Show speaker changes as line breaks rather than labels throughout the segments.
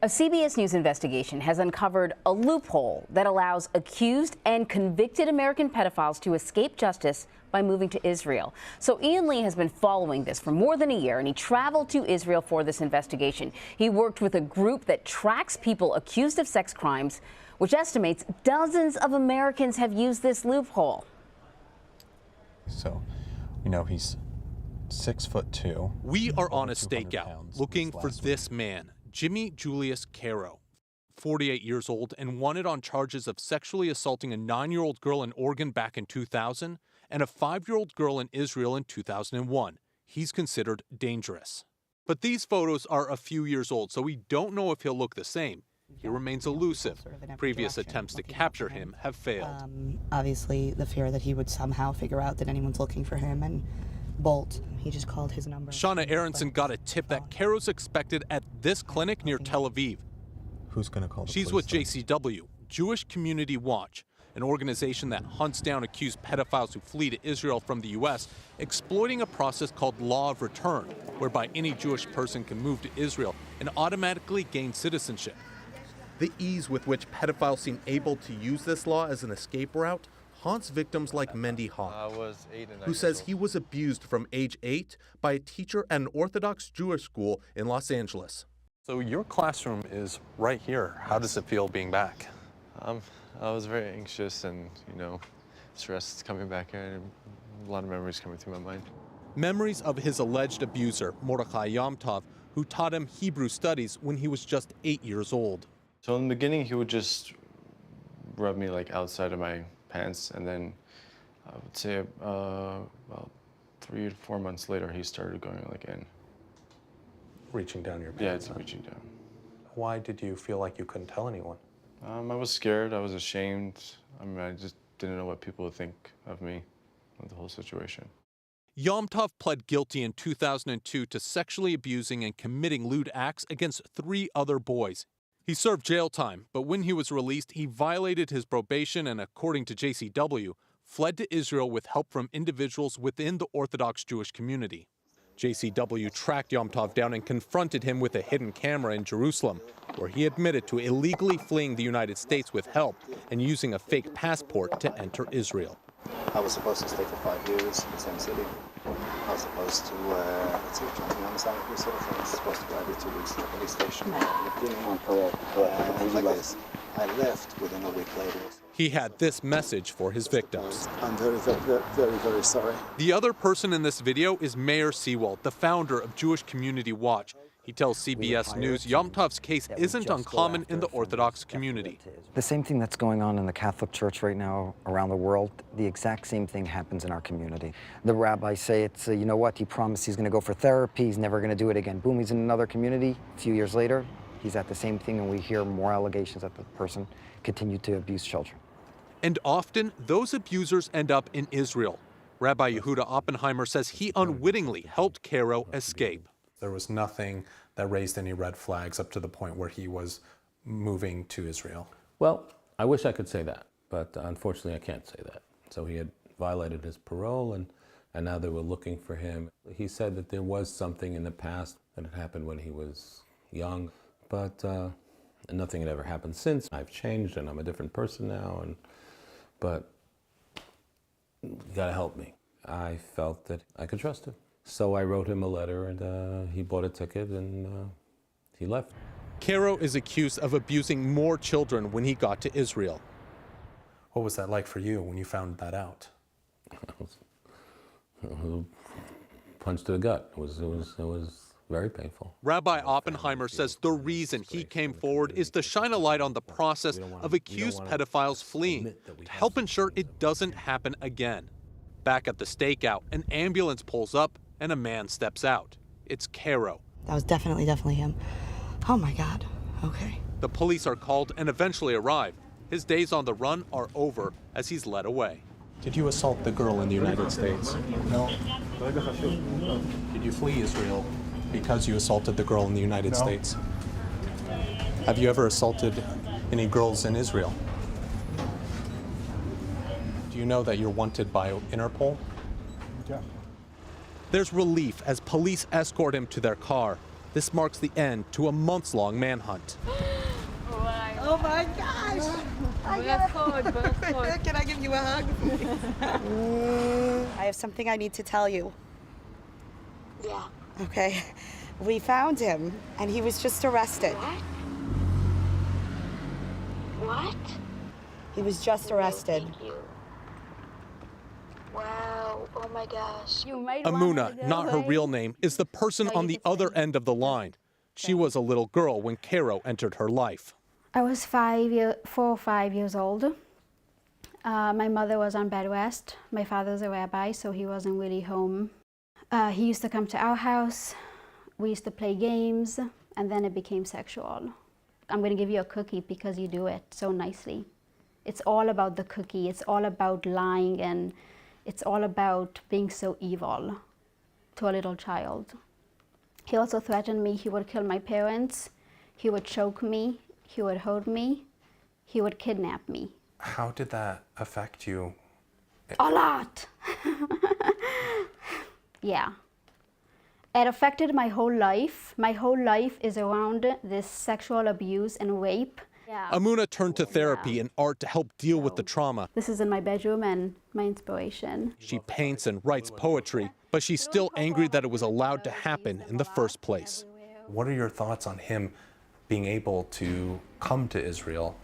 A CBS News investigation has uncovered a loophole that allows accused and convicted American pedophiles to escape justice by moving to Israel. So Ian Lee has been following this for more than a year, and he traveled to Israel for this investigation. He worked with a group that tracks people accused of sex crimes, which estimates dozens of Americans have used this loophole.
So, he's 6'2".
We are on a stakeout looking for this man, Jimmy Julius Karow, 48 years old and wanted on charges of sexually assaulting a 9-year-old girl in Oregon back in 2000 and a 5-year-old girl in Israel in 2001. He's considered dangerous. But these photos are a few years old, so we don't know if he'll look the same. He remains elusive. Previous attempts to capture him have failed.
Obviously, the fear that he would somehow figure out that anyone's looking for him and bolt. He just called his number.
Shauna Aronson got a tip that Karow's expected at this clinic near Tel Aviv.
Who's going to call the
She's
police
with JCW, Jewish Community Watch, an organization that hunts down accused pedophiles who flee to Israel from the U.S., exploiting a process called law of return, whereby any Jewish person can move to Israel and automatically gain citizenship. The ease with which pedophiles seem able to use this law as an escape route haunts victims like Mendy Hawk, who says he was abused from age 8 by a teacher at an Orthodox Jewish school in Los Angeles.
So your classroom is right here. How does it feel being back?
I was very anxious and, stressed coming back here, and a lot of memories coming through my mind.
Memories of his alleged abuser, Mordechai Yom Tov, who taught him Hebrew studies when he was just 8 years old.
So in the beginning, he would just rub me outside of my pants, and then I would say about 3 to 4 months later, he started going in.
Reaching down your pants?
Yeah, it's reaching down.
Why did you feel like you couldn't tell anyone?
I was scared. I was ashamed. I just didn't know what people would think of me, of the whole situation.
Yom Tov pled guilty in 2002 to sexually abusing and committing lewd acts against 3 other boys. He served jail time, but when he was released, he violated his probation and, according to JCW, fled to Israel with help from individuals within the Orthodox Jewish community. JCW tracked Yom Tov down and confronted him with a hidden camera in Jerusalem, where he admitted to illegally fleeing the United States with help and using a fake passport to enter Israel.
I was supposed to stay for 5 years in the same city. I was supposed to, let's see, trying to understand who said I was supposed to go every 2 weeks to the police station. I left within a week later.
He had this message for his victims.
I'm very, very, very, very sorry.
The other person in this video is Meyer Seewald, the founder of Jewish Community Watch. He tells CBS News Yom Tov's case isn't uncommon in the Orthodox community.
The same thing that's going on in the Catholic Church right now around the world, the exact same thing happens in our community. The rabbis say it's, you know what, he promised he's going to go for therapy, he's never going to do it again. Boom, he's in another community. A few years later, he's at the same thing, and we hear more allegations that the person continued to abuse children.
And often, those abusers end up in Israel. Rabbi Yehuda Oppenheimer says he unwittingly helped Karow escape.
There was nothing that raised any red flags up to the point where he was moving to Israel.
Well, I wish I could say that, but unfortunately I can't say that. So he had violated his parole, and now they were looking for him. He said that there was something in the past that had happened when he was young, but nothing had ever happened since. I've changed and I'm a different person now, but you gotta help me. I felt that I could trust him. So I wrote him a letter, and he bought a ticket, and he left.
Karow is accused of abusing more children when he got to Israel.
What was that like for you when you found that out?
Punch to the gut. It was very painful.
Rabbi Oppenheimer says the reason he came forward is to shine a light on the process of accused pedophiles fleeing, to help ensure it doesn't happen again. Back at the stakeout, an ambulance pulls up and a man steps out. It's Karow.
That was definitely him. Oh my God, okay.
The police are called and eventually arrive. His days on the run are over as he's led away.
Did you assault the girl in the United States?
No.
Did you flee Israel because you assaulted the girl in the United States? Have you ever assaulted any girls in Israel? Do you know that you're wanted by Interpol?
Yeah.
There's relief as police escort him to their car. This marks the end to a months-long manhunt.
Oh my gosh! Can I give you a hug? I have something I need to tell you.
Yeah.
Okay. We found him, and he was just arrested.
What?
He was just arrested.
Thank you. Wow. Oh my gosh.
Amuna, not her real name, is the person on the other end of the line. She was a little girl when Karow entered her life.
I was 4 or 5 years old. My mother was on bed rest. My father's a rabbi, so he wasn't really home. He used to come to our house. We used to play games, and then it became sexual. I'm going to give you a cookie because you do it so nicely. It's all about the cookie. It's all about lying, and it's all about being so evil to a little child. He also threatened me he would kill my parents, he would choke me, he would hold me, he would kidnap me.
How did that affect you?
A lot. Yeah. It affected my whole life. My whole life is around this sexual abuse and rape. Yeah.
Amuna turned to therapy and art to help deal with the trauma.
This is in my bedroom and my inspiration.
She paints and writes poetry, but she's still angry that it was allowed to happen in the first place.
What are your thoughts on him being able to come to Israel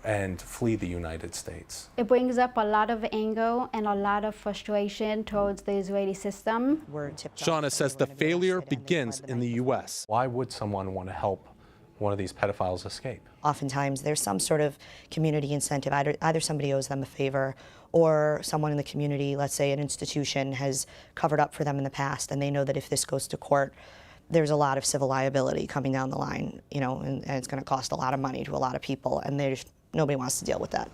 and flee the United States?
It brings up a lot of anger and a lot of frustration towards the Israeli system.
Shauna says the failure begins in the U.S.
Why would someone want to help one of these pedophiles escape?
Oftentimes there's some sort of community incentive. Either somebody owes them a favor, or someone in the community, let's say an institution, has covered up for them in the past, and they know that if this goes to court, there's a lot of civil liability coming down the line, you know, and it's going to cost a lot of money to a lot of people, and nobody wants to deal with that.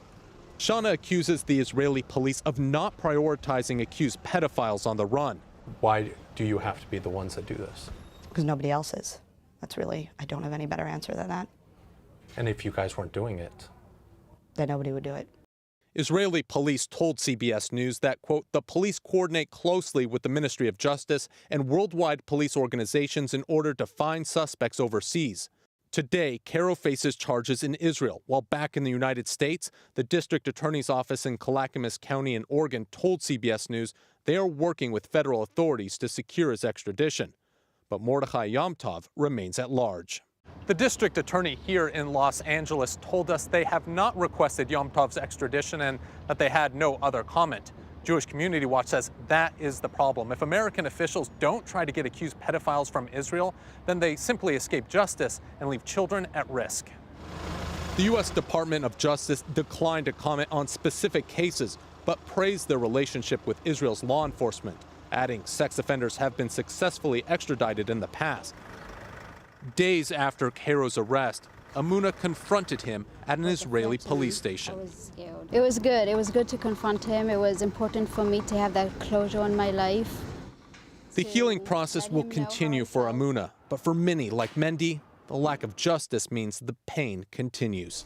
Shauna accuses the Israeli police of not prioritizing accused pedophiles on the run.
Why do you have to be the ones that do this?
Because nobody else is. I don't have any better answer than that.
And if you guys weren't doing it?
Then nobody would do it.
Israeli police told CBS News that, quote, the police coordinate closely with the Ministry of Justice and worldwide police organizations in order to find suspects overseas. Today, Karow faces charges in Israel, while back in the United States, the district attorney's office in Clackamas County in Oregon told CBS News they are working with federal authorities to secure his extradition. But Mordechai Yom Tov remains at large. The district attorney here in Los Angeles told us they have not requested Yom Tov's extradition and that they had no other comment. Jewish Community Watch says that is the problem. If American officials don't try to get accused pedophiles from Israel, then they simply escape justice and leave children at risk. The U.S. Department of Justice declined to comment on specific cases, but praised their relationship with Israel's law enforcement, adding sex offenders have been successfully extradited in the past. Days after Karow's arrest, Amuna confronted him at an Israeli police station.
I was scared. It was good. It was good to confront him. It was important for me to have that closure in my life.
The healing process will continue for Amuna, but for many, like Mendy, the lack of justice means the pain continues.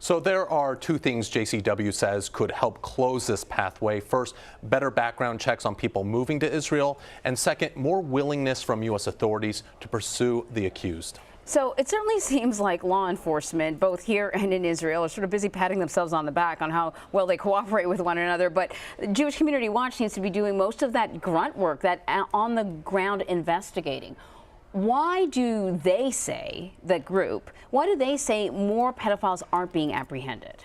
So there are two things JCW says could help close this pathway. First, better background checks on people moving to Israel. And second, more willingness from U.S. authorities to pursue the accused.
So it certainly seems like law enforcement, both here and in Israel, are sort of busy patting themselves on the back on how well they cooperate with one another. But Jewish Community Watch seems to be doing most of that grunt work, that on-the-ground investigating. Why do they say, that group, why do they say more pedophiles aren't being apprehended?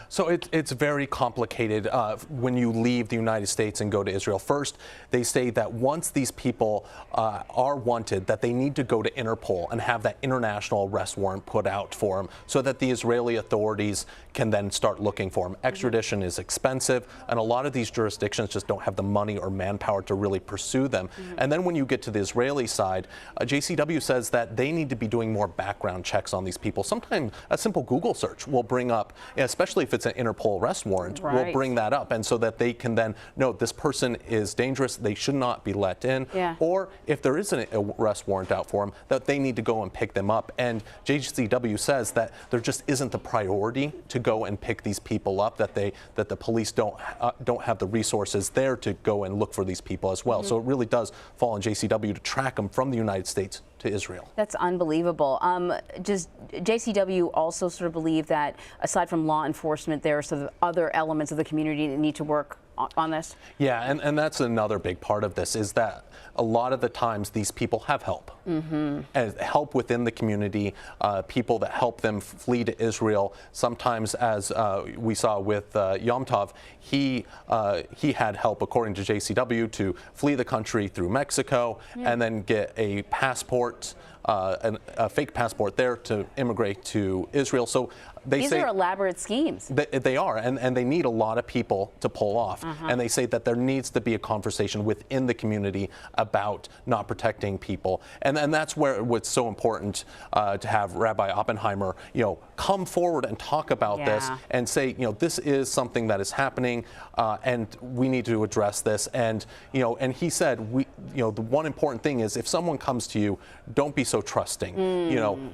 So it's very complicated when you leave the United States and go to Israel. First, they say that once these people are wanted, that they need to go to Interpol and have that international arrest warrant put out for them so that the Israeli authorities can then start looking for them. Extradition is expensive, and a lot of these jurisdictions just don't have the money or manpower to really pursue them. And then when you get to the Israeli side, JCW says that they need to be doing more background checks on these people. Sometimes a simple Google search will bring up, especially if it's an Interpol arrest warrant, will bring that up, and so that they can then know this person is dangerous, they should not be let in, or if there is an arrest warrant out for them, that they need to go and pick them up. And JCW says that there just isn't the priority to go and pick these people up, that the police don't have the resources there to go and look for these people as well. So it really does fall on JCW to track them from the United States to to Israel.
That's unbelievable. Does JCW also sort of believe that aside from law enforcement, there are sort of other elements of the community that need to work on this?
Yeah, and that's another big part of this, is that a lot of the times these people have help. And help within the community, people that help them flee to Israel. Sometimes, as we saw with Yom Tov, he had help, according to JCW, to flee the country through Mexico and then get a passport, a fake passport there to immigrate to Israel. So
these are elaborate schemes.
They are, and they need a lot of people to pull off. And they say that there needs to be a conversation within the community about not protecting people. And that's where what's so important to have Rabbi Oppenheimer, come forward and talk about this and say, this is something that is happening, and we need to address this. And and he said, the one important thing is, if someone comes to you, don't be so trusting.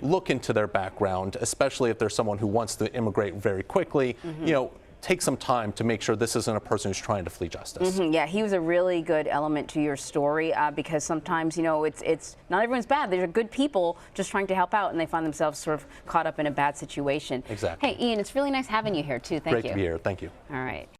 Look into their background, especially if there's someone who wants to immigrate very quickly. Take some time to make sure this isn't a person who's trying to flee justice.
Yeah, he was a really good element to your story, because sometimes, it's not everyone's bad. There are good people just trying to help out, and they find themselves sort of caught up in a bad situation.
Exactly.
Hey, Ian, it's really nice having you here, too. Thank you.
Great to be here. Thank you.
All right.